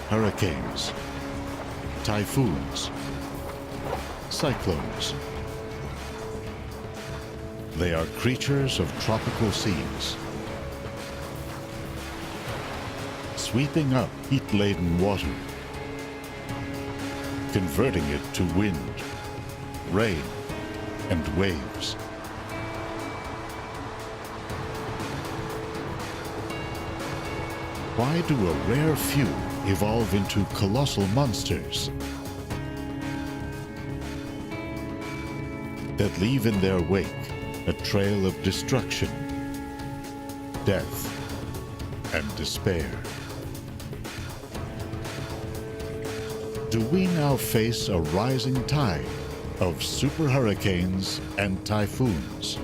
hurricanes, typhoons, cyclones. They are creatures of tropical seas, sweeping up heat-laden water, converting it to wind, rain, and waves. Why do a rare few evolve into colossal monsters that leave in their wake a trail of destruction, death, and despair? Do we now face a rising tide of super hurricanes and typhoons?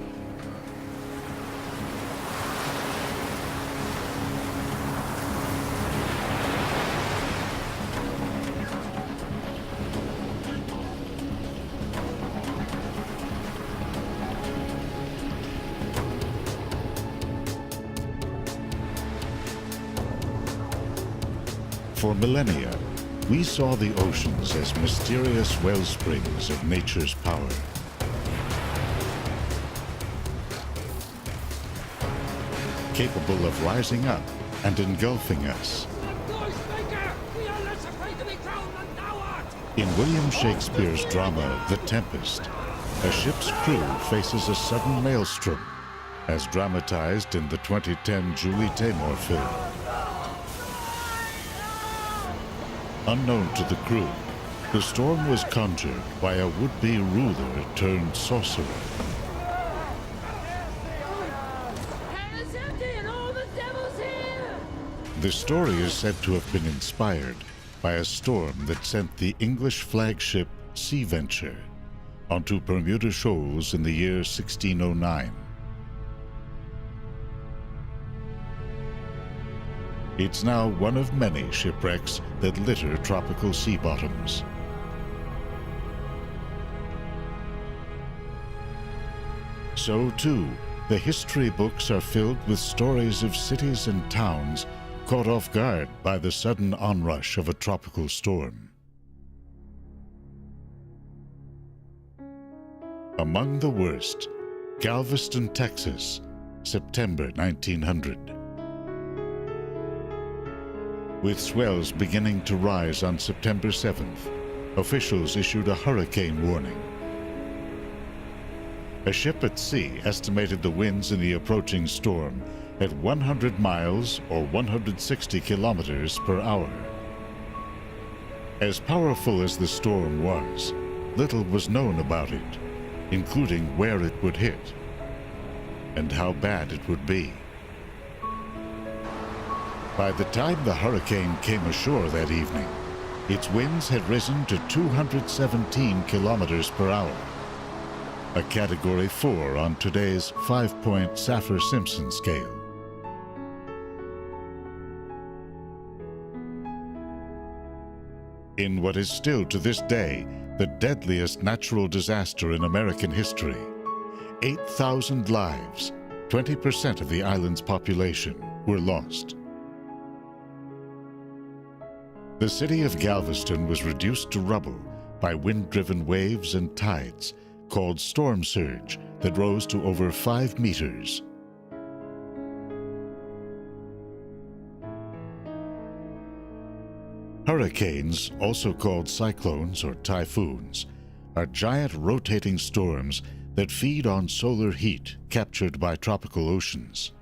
For millennia, we saw the oceans as mysterious wellsprings of nature's power. Capable of rising up and engulfing us. In William Shakespeare's drama, The Tempest, a ship's crew faces a sudden maelstrom, as dramatized in the 2010 Julie Taymor film. Unknown to the crew, the storm was conjured by a would-be ruler turned sorcerer. It's empty and all the devil's here! The story is said to have been inspired by a storm that sent the English flagship Sea Venture onto Bermuda Shoals in the year 1609. It's now one of many shipwrecks that litter tropical sea bottoms. So too, the history books are filled with stories of cities and towns caught off guard by the sudden onrush of a tropical storm. Among the worst, Galveston, Texas, September 1900. With swells beginning to rise on September 7th, officials issued a hurricane warning. A ship at sea estimated the winds in the approaching storm at 100 miles or 160 kilometers per hour. As powerful as the storm was, little was known about it, including where it would hit and how bad it would be. By the time the hurricane came ashore that evening, its winds had risen to 217 kilometers per hour, a Category 4 on today's 5-point Saffir-Simpson scale. In what is still to this day the deadliest natural disaster in American history, 8,000 lives, 20% of the island's population, were lost. The city of Galveston was reduced to rubble by wind-driven waves and tides called storm surge that rose to over 5 meters. Hurricanes, also called cyclones or typhoons, are giant rotating storms that feed on solar heat captured by tropical oceans.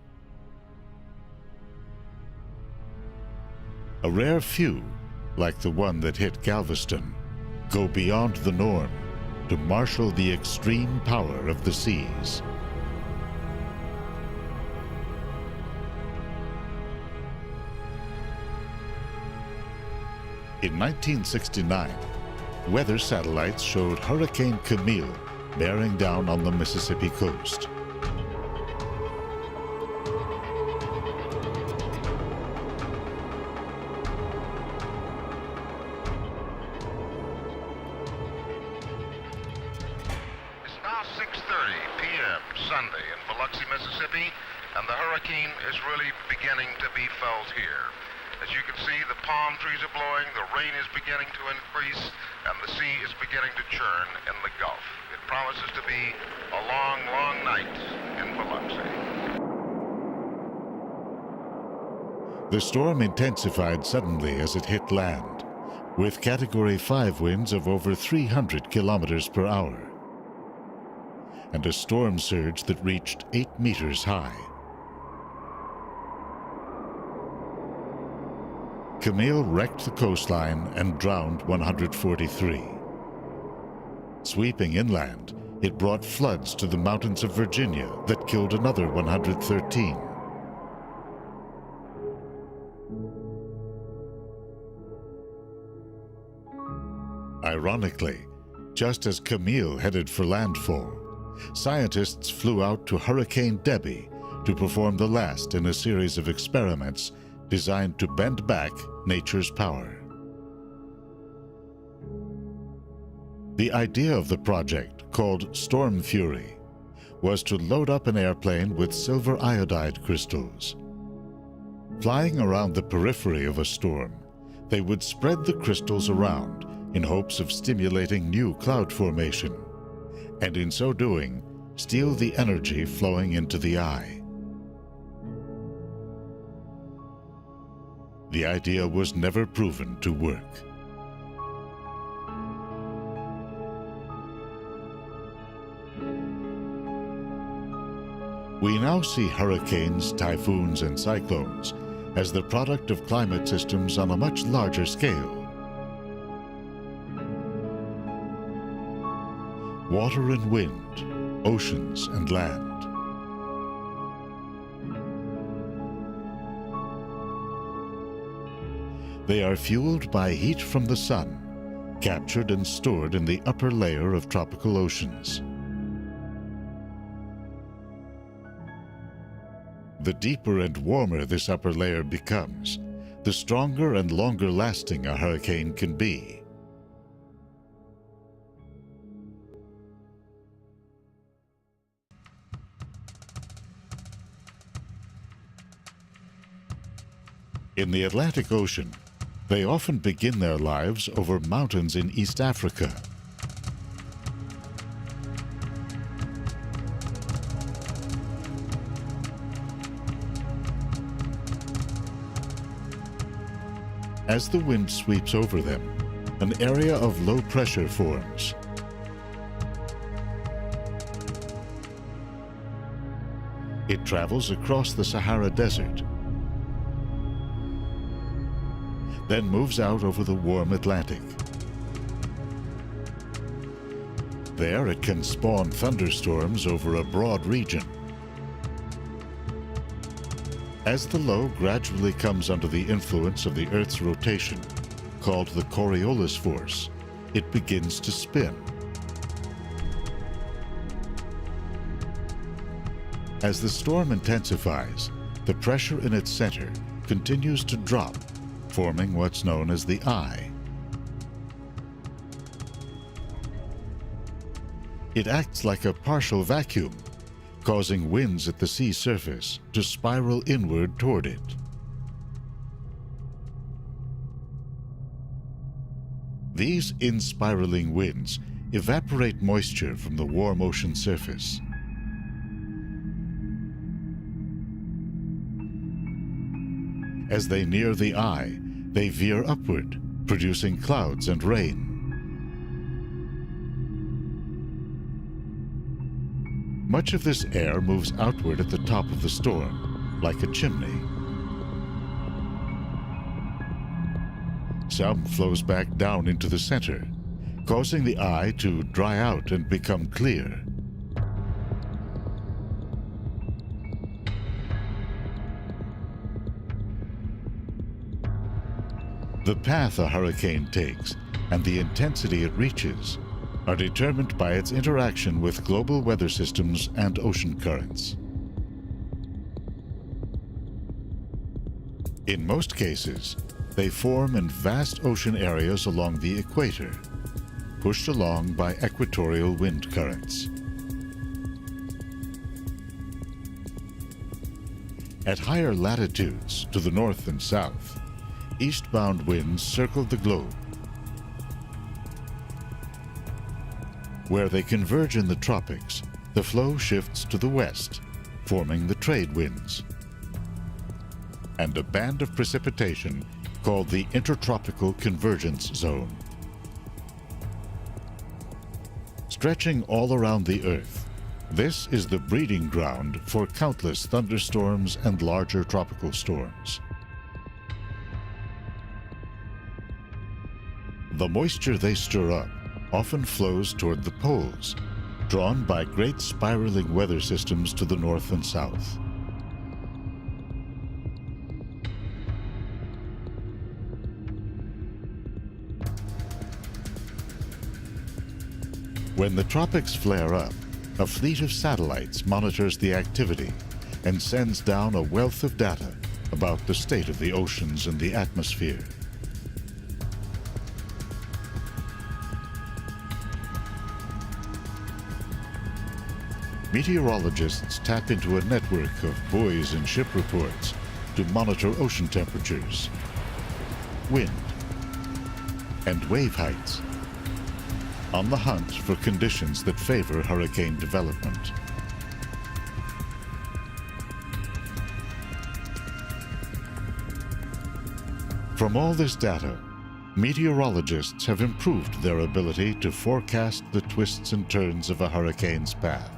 A rare few, like the one that hit Galveston, go beyond the norm to marshal the extreme power of the seas. In 1969, weather satellites showed Hurricane Camille bearing down on the Mississippi coast. Sunday in Biloxi, Mississippi, and the hurricane is really beginning to be felt here. As you can see, the palm trees are blowing, the rain is beginning to increase, and the sea is beginning to churn in the Gulf. It promises to be a long, long night in Biloxi. The storm intensified suddenly as it hit land, with Category 5 winds of over 300 kilometers per hour, and a storm surge that reached 8 meters high. Camille wrecked the coastline and drowned 143. Sweeping inland, it brought floods to the mountains of Virginia that killed another 113. Ironically, just as Camille headed for landfall, scientists flew out to Hurricane Debbie to perform the last in a series of experiments designed to bend back nature's power. The idea of the project, called Storm Fury, was to load up an airplane with silver iodide crystals. Flying around the periphery of a storm, they would spread the crystals around in hopes of stimulating new cloud formation, and in so doing, steal the energy flowing into the eye. The idea was never proven to work. We now see hurricanes, typhoons, and cyclones as the product of climate systems on a much larger scale. Water and wind, oceans and land. They are fueled by heat from the sun, captured and stored in the upper layer of tropical oceans. The deeper and warmer this upper layer becomes, the stronger and longer lasting a hurricane can be. In the Atlantic Ocean, they often begin their lives over mountains in East Africa. As the wind sweeps over them, an area of low pressure forms. It travels across the Sahara Desert, then moves out over the warm Atlantic. There it can spawn thunderstorms over a broad region. As the low gradually comes under the influence of the Earth's rotation, called the Coriolis force, it begins to spin. As the storm intensifies, the pressure in its center continues to drop, forming what's known as the eye. It acts like a partial vacuum, causing winds at the sea surface to spiral inward toward it. These in-spiraling winds evaporate moisture from the warm ocean surface. As they near the eye, they veer upward, producing clouds and rain. Much of this air moves outward at the top of the storm, like a chimney. Some flows back down into the center, causing the eye to dry out and become clear. The path a hurricane takes and the intensity it reaches are determined by its interaction with global weather systems and ocean currents. In most cases, they form in vast ocean areas along the equator, pushed along by equatorial wind currents. At higher latitudes to the north and south, eastbound winds circled the globe. Where they converge in the tropics, the flow shifts to the west, forming the trade winds. And a band of precipitation called the Intertropical Convergence Zone. Stretching all around the Earth, this is the breeding ground for countless thunderstorms and larger tropical storms. The moisture they stir up often flows toward the poles, drawn by great spiraling weather systems to the north and south. When the tropics flare up, a fleet of satellites monitors the activity and sends down a wealth of data about the state of the oceans and the atmosphere. Meteorologists tap into a network of buoys and ship reports to monitor ocean temperatures, wind, and wave heights, on the hunt for conditions that favor hurricane development. From all this data, meteorologists have improved their ability to forecast the twists and turns of a hurricane's path.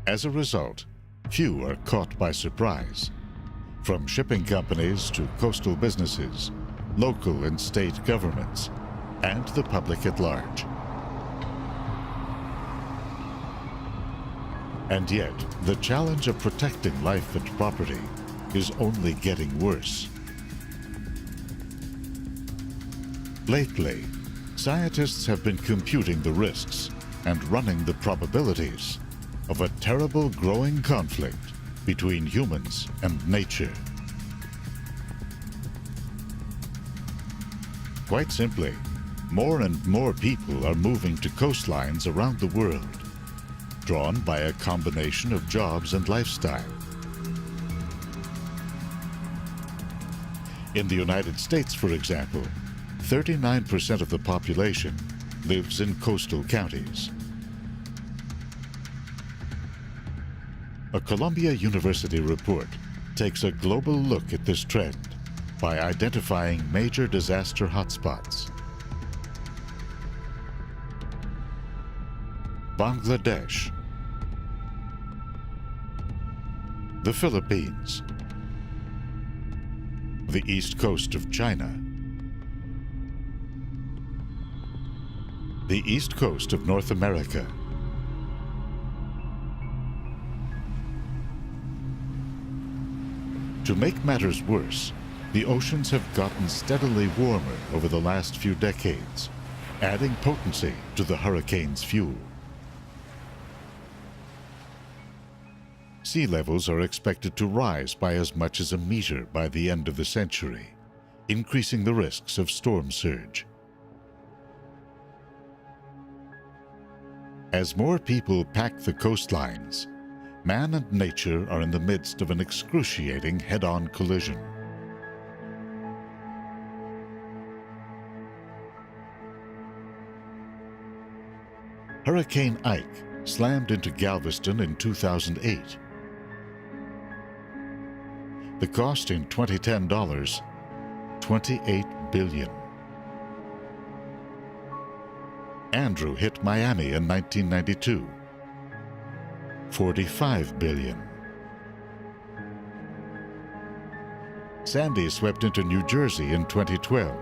As a result, few are caught by surprise, from shipping companies to coastal businesses, local and state governments, and the public at large. And yet, the challenge of protecting life and property is only getting worse. Lately, scientists have been computing the risks and running the probabilities of a terrible growing conflict between humans and nature. Quite simply, more and more people are moving to coastlines around the world, drawn by a combination of jobs and lifestyle. In the United States, for example, 39% of the population lives in coastal counties. A Columbia University report takes a global look at this trend by identifying major disaster hotspots. Bangladesh, the Philippines, the east coast of China, the east coast of North America, to make matters worse, the oceans have gotten steadily warmer over the last few decades, adding potency to the hurricane's fuel. Sea levels are expected to rise by as much as a meter by the end of the century, increasing the risks of storm surge. As more people pack the coastlines, man and nature are in the midst of an excruciating head-on collision. Hurricane Ike slammed into Galveston in 2008. The cost in 2010 dollars, $28 billion. Andrew hit Miami in 1992. $45 billion. Sandy swept into New Jersey in 2012.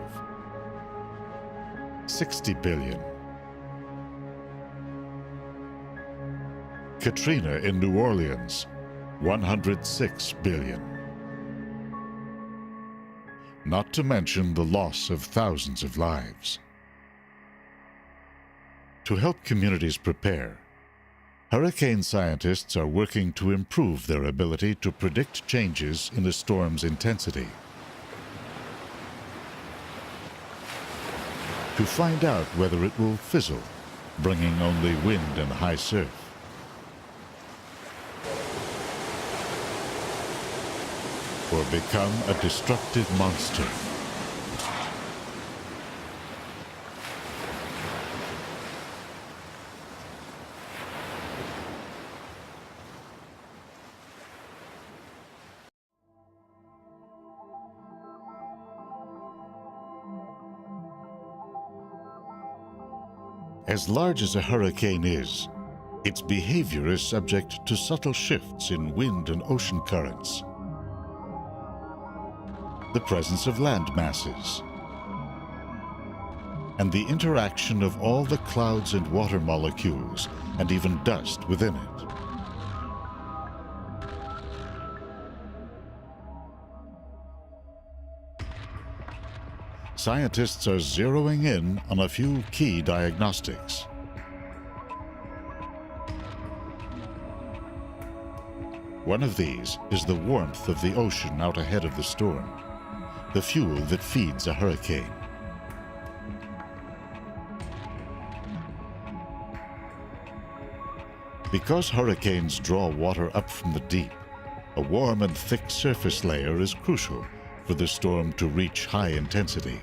$60 billion. Katrina in New Orleans, $106 billion. Not to mention the loss of thousands of lives. To help communities prepare, hurricane scientists are working to improve their ability to predict changes in a storm's intensity. To find out whether it will fizzle, bringing only wind and high surf. or become a destructive monster. As large as a hurricane is, its behavior is subject to subtle shifts in wind and ocean currents, the presence of land masses, and the interaction of all the clouds and water molecules, and even dust within it. Scientists are zeroing in on a few key diagnostics. One of these is the warmth of the ocean out ahead of the storm, the fuel that feeds a hurricane. Because hurricanes draw water up from the deep, a warm and thick surface layer is crucial for the storm to reach high intensity.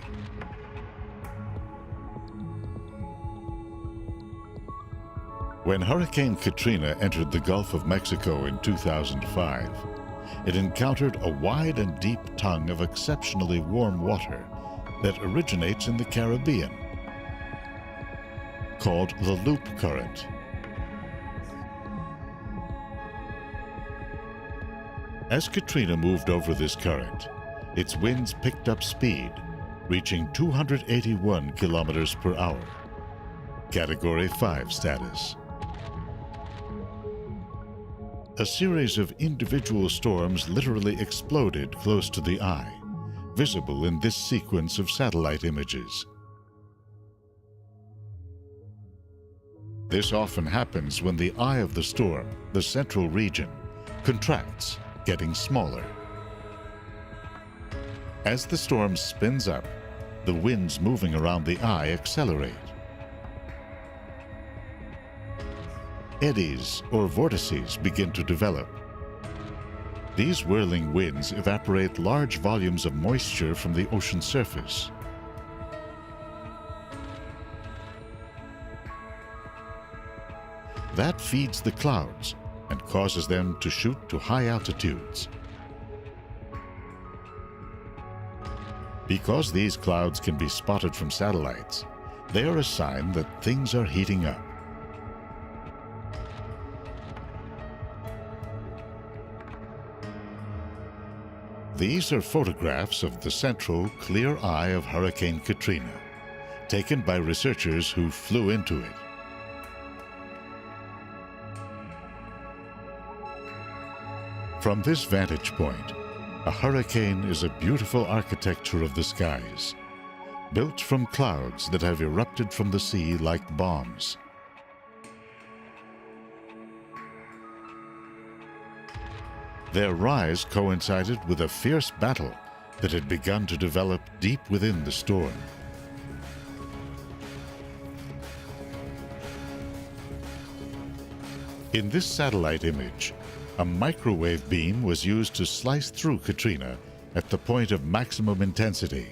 When Hurricane Katrina entered the Gulf of Mexico in 2005, it encountered a wide and deep tongue of exceptionally warm water that originates in the Caribbean, called the Loop Current. As Katrina moved over this current, its winds picked up speed, reaching 281 kilometers per hour, Category 5 status. A series of individual storms literally exploded close to the eye, visible in this sequence of satellite images. This often happens when the eye of the storm, the central region, contracts, getting smaller. As the storm spins up, the winds moving around the eye accelerate. Eddies or vortices begin to develop. These whirling winds evaporate large volumes of moisture from the ocean surface. That feeds the clouds and causes them to shoot to high altitudes. Because these clouds can be spotted from satellites, they are a sign that things are heating up. These are photographs of the central, clear eye of Hurricane Katrina, taken by researchers who flew into it. From this vantage point, a hurricane is a beautiful architecture of the skies, built from clouds that have erupted from the sea like bombs. Their rise coincided with a fierce battle that had begun to develop deep within the storm. In this satellite image, a microwave beam was used to slice through Katrina at the point of maximum intensity.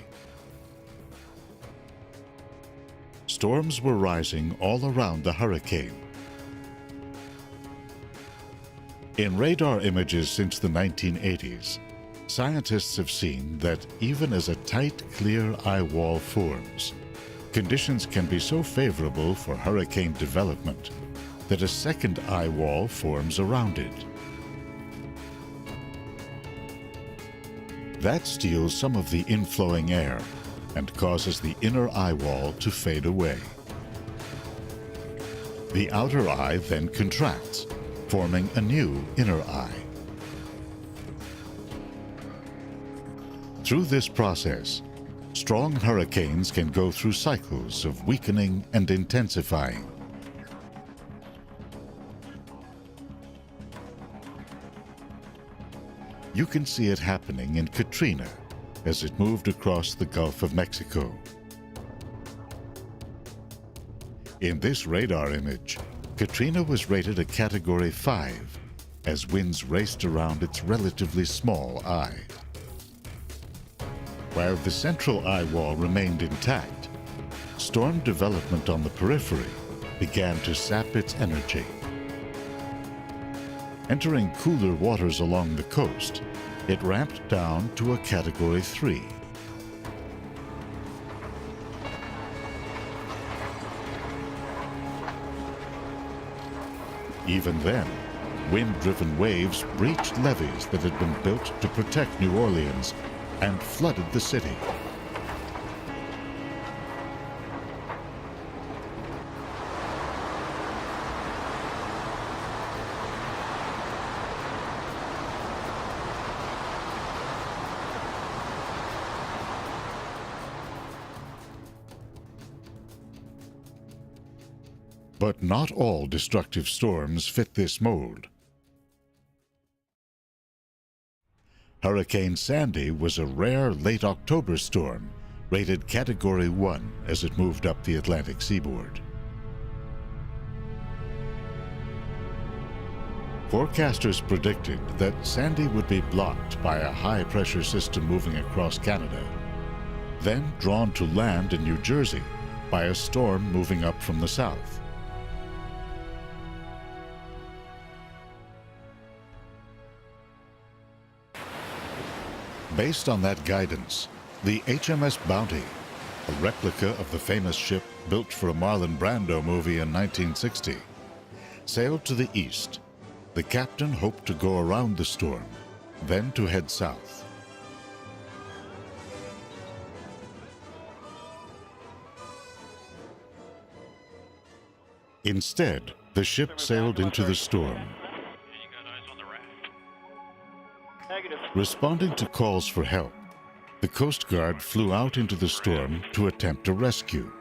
Storms were rising all around the hurricane. In radar images since the 1980s, scientists have seen that even as a tight, clear eye wall forms, conditions can be so favorable for hurricane development that a second eye wall forms around it. That steals some of the inflowing air and causes the inner eye wall to fade away. The outer eye then contracts, forming a new inner eye. Through this process, strong hurricanes can go through cycles of weakening and intensifying. You can see it happening in Katrina as it moved across the Gulf of Mexico. In this radar image, Katrina was rated a Category 5 as winds raced around its relatively small eye. While the central eye wall remained intact, storm development on the periphery began to sap its energy. Entering cooler waters along the coast, it ramped down to a Category 3. Even then, wind-driven waves breached levees that had been built to protect New Orleans and flooded the city. But not all destructive storms fit this mold. Hurricane Sandy was a rare late October storm, rated Category 1 as it moved up the Atlantic seaboard. Forecasters predicted that Sandy would be blocked by a high-pressure system moving across Canada, then drawn to land in New Jersey by a storm moving up from the south. Based on that guidance, the HMS Bounty, a replica of the famous ship built for a Marlon Brando movie in 1960, sailed to the east. The captain hoped to go around the storm, then to head south. Instead, the ship sailed into the storm. Responding to calls for help, the Coast Guard flew out into the storm to attempt a rescue.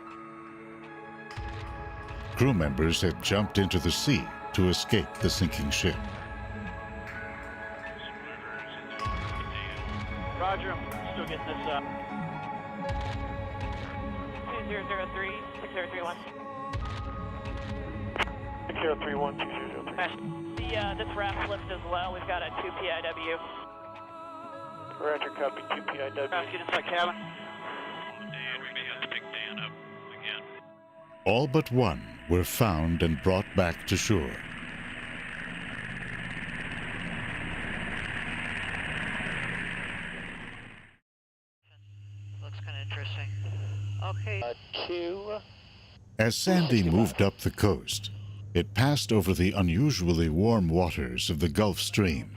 Crew members had jumped into the sea to escape the sinking ship. Roger, I'm still getting this up. 2003, 6031. 6031, 2003. This raft lift is low. We've got a 2 PIW. Roger, copy, 2 PIW. Rescue inside cabin. Dan, we may have to pick Dan up again. All but one were found and brought back to shore. Looks kind of interesting. Okay. 2. As Sandy moved up the coast, it passed over the unusually warm waters of the Gulf Stream.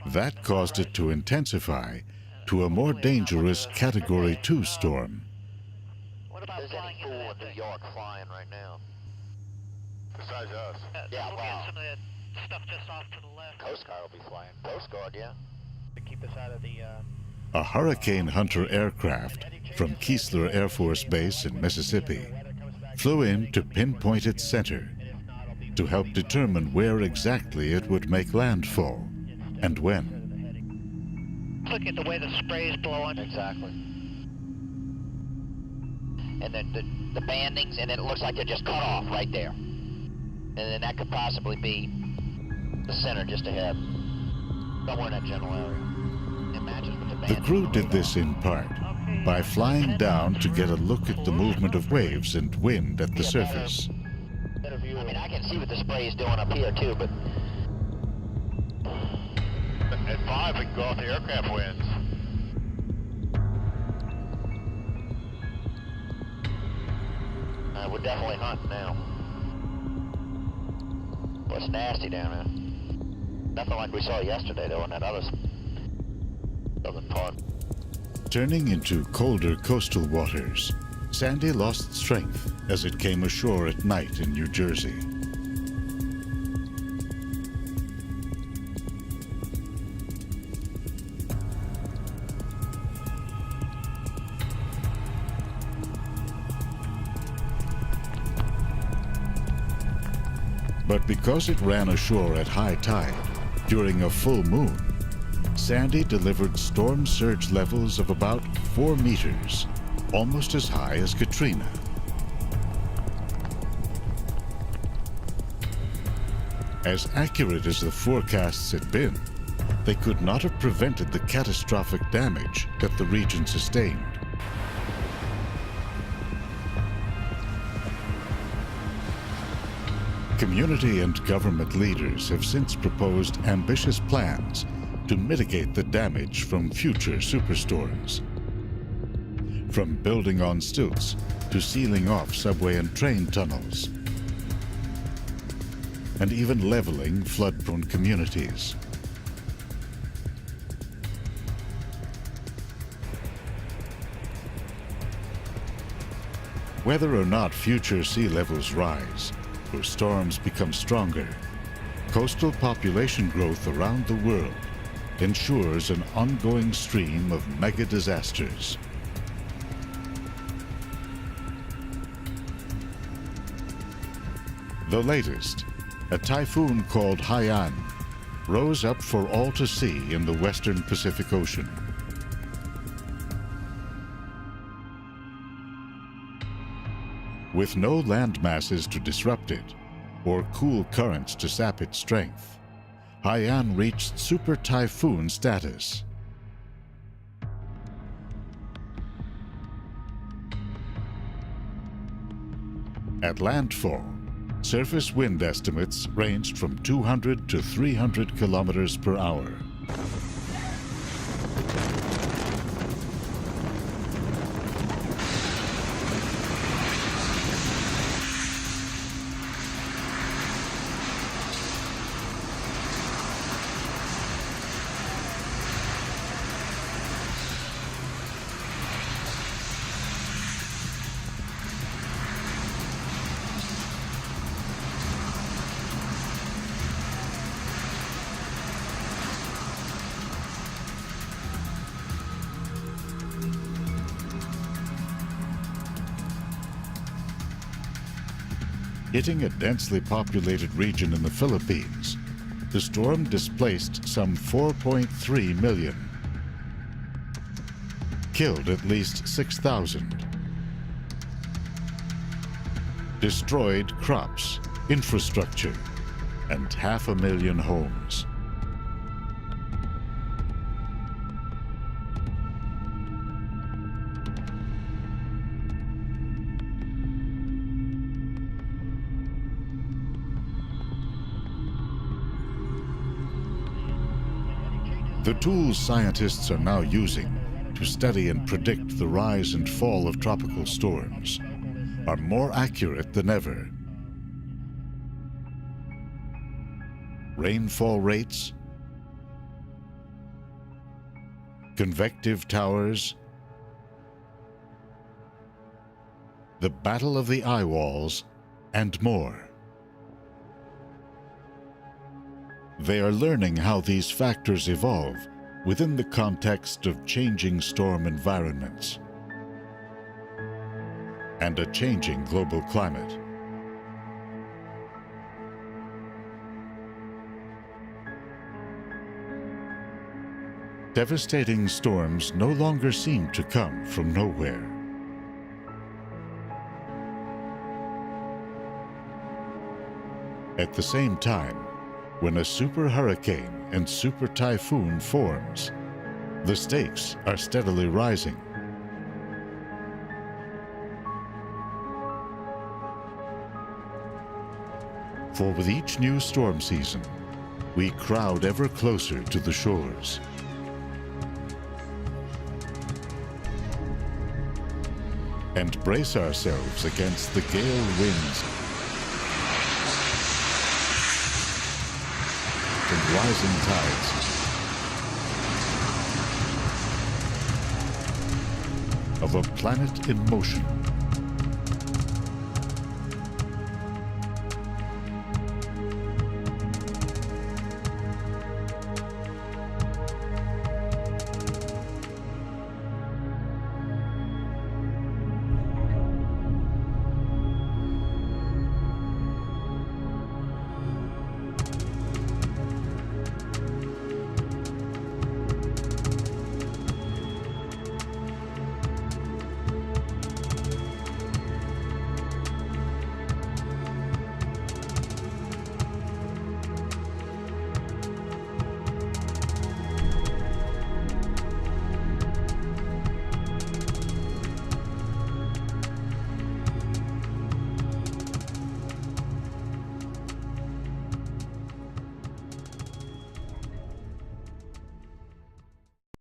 That caused it to intensify to a more dangerous Category 2 storm. What about flying into that New thing? York flying right now. Besides us. Yeah, Yeah, look wow. at some of that stuff just off to the left. Coast Guard will be flying. Coast Guard, yeah. To keep us out of the, A Hurricane Hunter aircraft from Keesler Air Force Base in Mississippi flew in to pinpoint its center to help determine where exactly it would make landfall and when. Look at the way the spray is blowing. Exactly. And then the bandings, and then it looks like they're just cut off right there. And then that could possibly be the center just ahead. Somewhere in that general area. Imagine with the The bandings. crew did this in part by flying down to get a look at the movement of waves and wind at the surface. I mean, I can see what the spray is doing up here too, but at 5 we can go off the aircraft winds. We're definitely hunting now. Well, it's nasty down there. Nothing like we saw yesterday though in that other southern part. Turning into colder coastal waters, Sandy lost strength as it came ashore at night in New Jersey. But because it ran ashore at high tide during a full moon, Sandy delivered storm surge levels of about 4 meters, almost as high as Katrina. As accurate as the forecasts had been, they could not have prevented the catastrophic damage that the region sustained. Community and government leaders have since proposed ambitious plans to mitigate the damage from future superstorms. From building on stilts to sealing off subway and train tunnels, and even leveling flood-prone communities. Whether or not future sea levels rise, or storms become stronger, coastal population growth around the world ensures an ongoing stream of mega disasters. The latest, a typhoon called Haiyan, rose up for all to see in the western Pacific Ocean. With no land masses to disrupt it, or cool currents to sap its strength, Haiyan reached super typhoon status. At landfall, surface wind estimates ranged from 200 to 300 kilometers per hour. Hitting a densely populated region in the Philippines, the storm displaced some 4.3 million, killed at least 6,000, destroyed crops, infrastructure, and 500,000 homes. The tools scientists are now using to study and predict the rise and fall of tropical storms are more accurate than ever. Rainfall rates, convective towers, the battle of the eye walls, and more. They are learning how these factors evolve within the context of changing storm environments and a changing global climate. Devastating storms no longer seem to come from nowhere. At the same time, when a super hurricane and super typhoon forms, the stakes are steadily rising. For with each new storm season, we crowd ever closer to the shores. And brace ourselves against the gale winds and rising tides. Of a planet in motion.